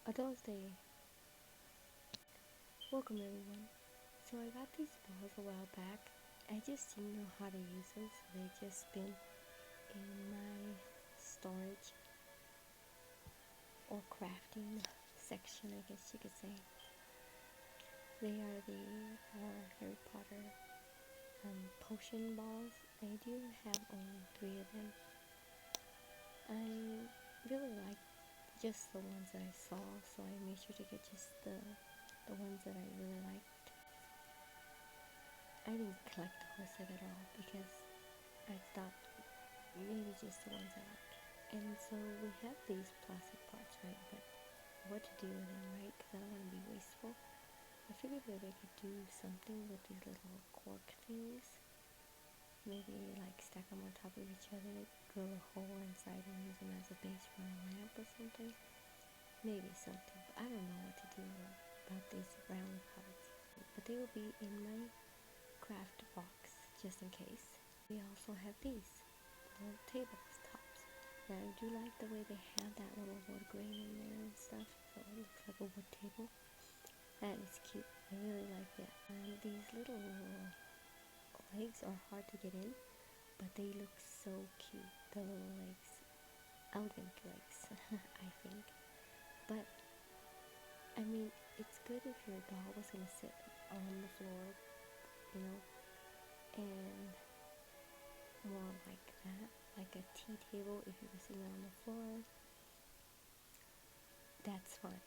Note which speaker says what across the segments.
Speaker 1: Adults Day. Welcome everyone. So I got these balls a while back. I just didn't know how to use them, so they just been in my storage or crafting section, I guess you could say. They are the Harry Potter potion balls. I do have only 3 of them. I really like just the ones that I saw, so I made sure to get just the ones that I really liked. I didn't collect the whole set at all because I thought maybe just the ones I like. And so we have these plastic pots, right? But what to do with them, right? Because I don't want to be wasteful. I figured maybe I could do something with these little cork things. Maybe like stack them on top of each other, drill a hole inside and use them as a base for a lamp or something. Maybe something, but I don't know what to do about these round pots. But they will be in my craft box just in case. We also have these little tabletops. Now I do like the way they have that little wood grain in there and stuff, so it looks like a wood table. That is cute. I really like that. And these little legs are hard to get in, but they look so cute. The little legs, elegant legs, I think. But I mean, it's good if your doll was gonna sit on the floor, you know, and more like that, like a tea table. If you were sitting on the floor, that's fine,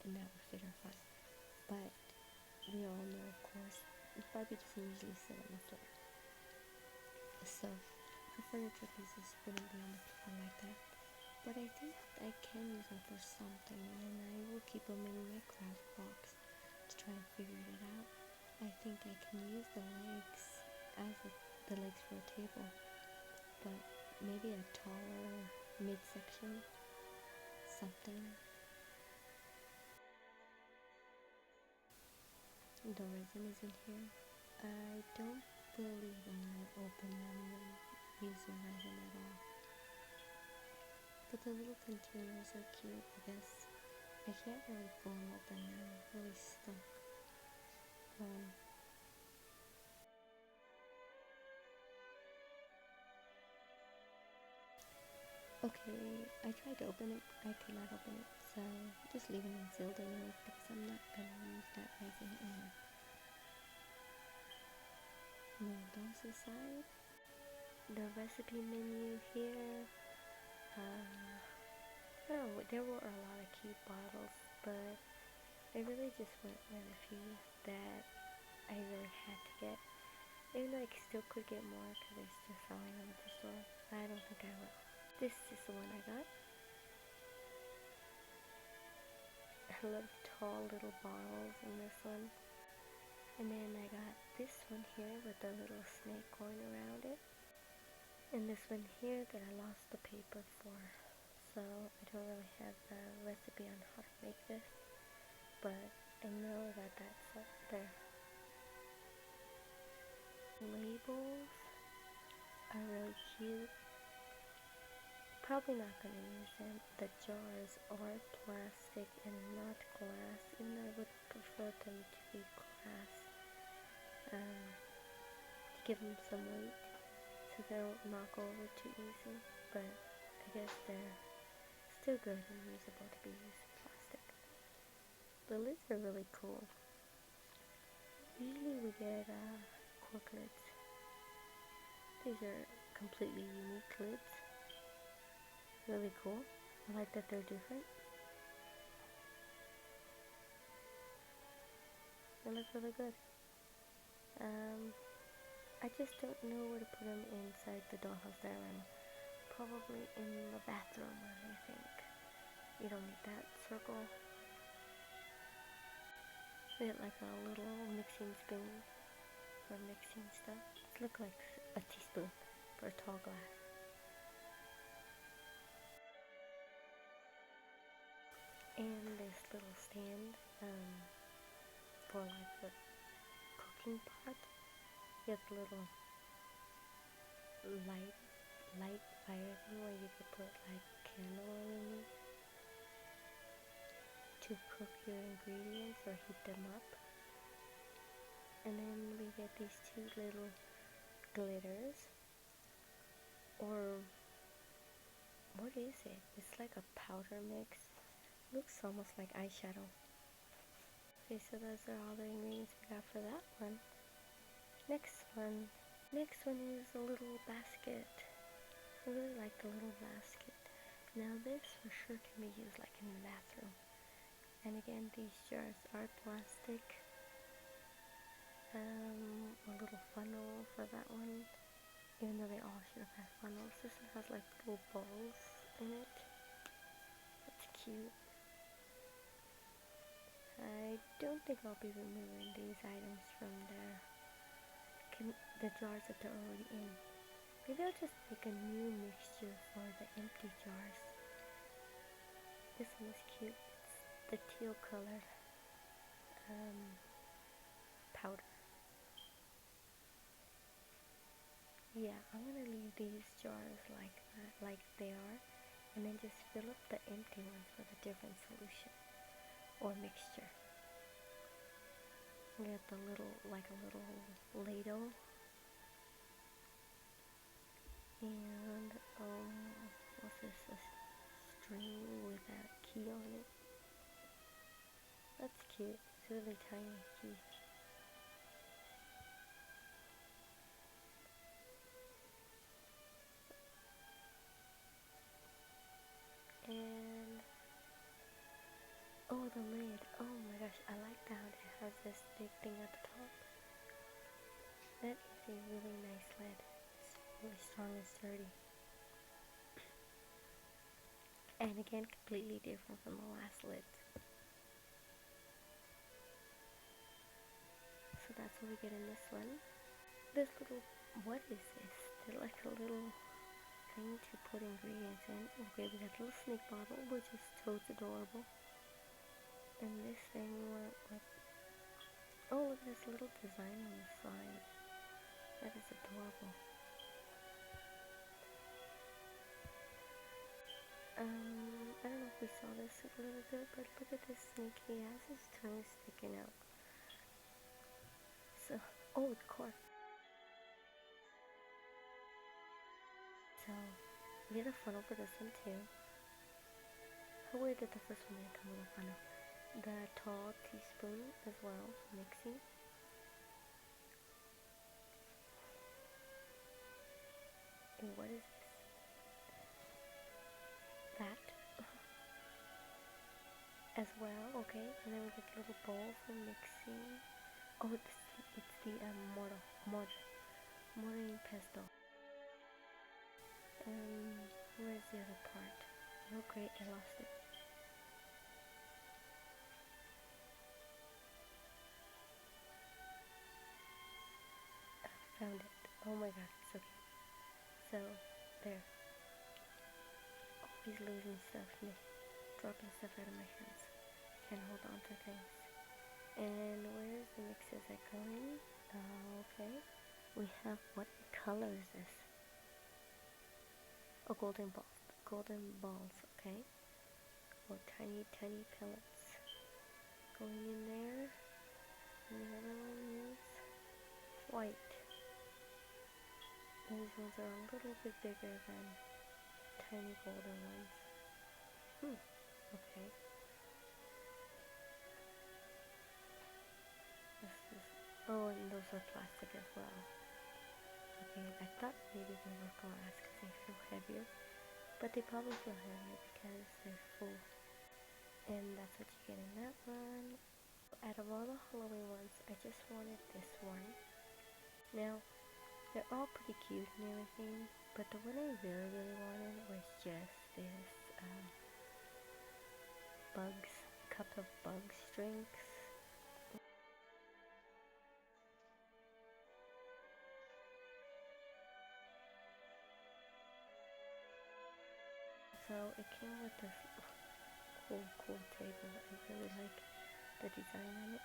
Speaker 1: and that would fit her fine. But we all know, of course, Barbie doesn't usually sit on the floor, so her furniture pieces wouldn't be on the floor like that. But I think I can use them for something, and I will keep them in my craft box to try and figure it out. I think I can use the legs as the legs for a table, but maybe a taller midsection, something. The resin is in here. I don't believe I'm gonna open them and use the resin at all. But the little containers are cute, I guess. I can't really pull them open, they're really stuck. Okay, I tried to open it, I could not open it, so just leaving it sealed anyways because I'm not gonna use that resin anymore. Move those aside. The recipe menu here, oh, there were a lot of cute bottles, but I really just went with a few that I really had to get. Even though I still could get more because they're still selling them at the store, I don't think I will. This is the one I got. I love tall little bottles in this one. And then I got this one here with a little snake going around it. And this one here that I lost the paper for. So I don't really have the recipe on how to make this. But I know that that's up there. Labels are really cute. Probably not going to use them. The jars are plastic and not glass, even though I would prefer them to be glass. To give them some weight so they don't knock over too easy. But I guess they're still good and usable to be used in plastic. The lids are really cool. Usually we get cork lids. These are completely unique lids. Really cool. I like that they're different. They look really good. I just don't know where to put them inside the dollhouse diorama. Probably in the bathroom, I think. You don't need that circle. We get like a little mixing spoon for mixing stuff. It looks like a teaspoon for a tall glass. And this little stand for like the cooking pot. You have the little light fire thing where you could put like candle underneath. to cook your ingredients or heat them up. And then we get these two little glitters, or what is it? It's like a powder mix. Looks almost like eyeshadow. Okay, so those are all the ingredients we got for that one. Next one is a little basket. I really like the little basket. Now this for sure can be used like in the bathroom. And again, these jars are plastic. A little funnel for that one, even though they all should have had funnels. This one has like little balls in it. That's cute. I don't think I'll be removing these items from the jars that they're already in. Maybe I'll just make a new mixture for the empty jars. This one is cute. It's the teal colored powder. Yeah, I'm gonna leave these jars like that, like they are, and then just fill up the empty ones with a different solution or mixture. Get the little, like a little ladle, and what's this? A string with a key on it. That's cute. It's a really tiny key. And oh, the lid. Oh my gosh, I like that. It has this big thing at the top. That is a really nice lid. It's really strong and sturdy. And again, completely different from the last lid. So that's what we get in this one. This little, what is this? They're like a little thing to put ingredients in. Okay, we got a little snake bottle, which is totes adorable. And this thing went with, oh, look at this little design on the side. That is adorable. I don't know if we saw this a little bit, but look at this snake. He has his tongue sticking out. So, oh, the cork. So, we get a funnel for this one too. How weird that the first one didn't come with a funnel. The tall teaspoon as well, mixing. And what is this? That. As well, okay. And then we get the little bowl for mixing. Oh, it's the mortar pesto. Where's the other part? Oh great, I lost it. Found it. Oh my god, it's okay. So, there. Always losing stuff, dropping stuff out of my hands. Can't hold on to things. And where's the mixes that go in? Okay. We have, what color is this? Oh, golden balls, okay. Oh, tiny pellets going in there. And the other one is white. These ones are a little bit bigger than tiny golden ones. Okay. Oh, and those are plastic as well. Okay, I thought maybe they were glass because they feel heavier. But they probably feel heavier because they're full. And that's what you get in that one. Out of all the Halloween ones, I just wanted this one. Now, they're all pretty cute and everything, but the one I really wanted was just this cup of bugs drinks. So it came with this cool table. I really like the design on it.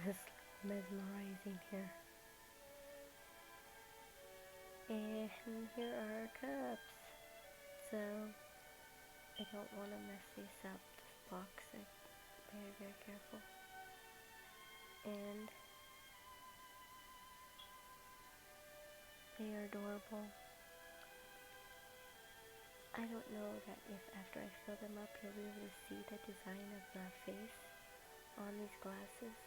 Speaker 1: It's mesmerizing here. And here are our cups. So I don't want to mess this up, this box. I'm very, very careful. And they are adorable. I don't know that if after I fill them up you'll be able to see the design of the face on these glasses.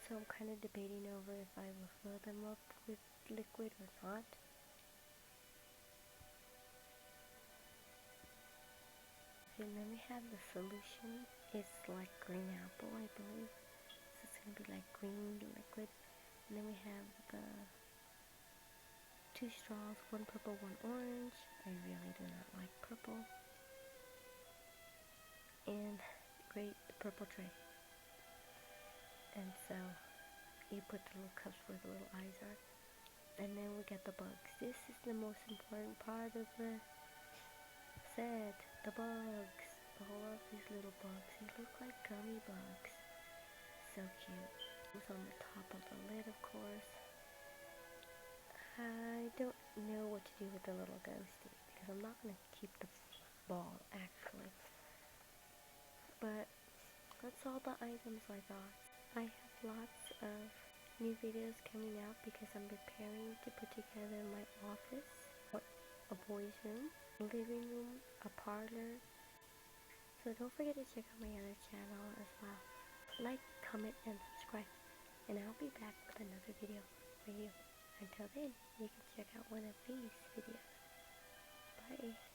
Speaker 1: So I'm kind of debating over if I will fill them up with liquid or not. And then we have the solution. It's like green apple, I believe. So it's going to be like green liquid. And then we have the 2 straws, one purple, one orange. I really do not like purple. And great, the purple tray. And so you put the little cups where the little eyes are. And then we got the bugs. This is the most important part of the set. The bugs. All of these little bugs. They look like gummy bugs. So cute. It's on the top of the lid, of course. I don't know what to do with the little ghosty because I'm not going to keep the ball actually. But that's all the items I got. I have lots of new videos coming out because I'm preparing to put together my office, a boys' room, a living room, a parlor. So don't forget to check out my other channel as well. Like, comment, and subscribe. And I'll be back with another video for you. Until then, you can check out one of these videos. Bye.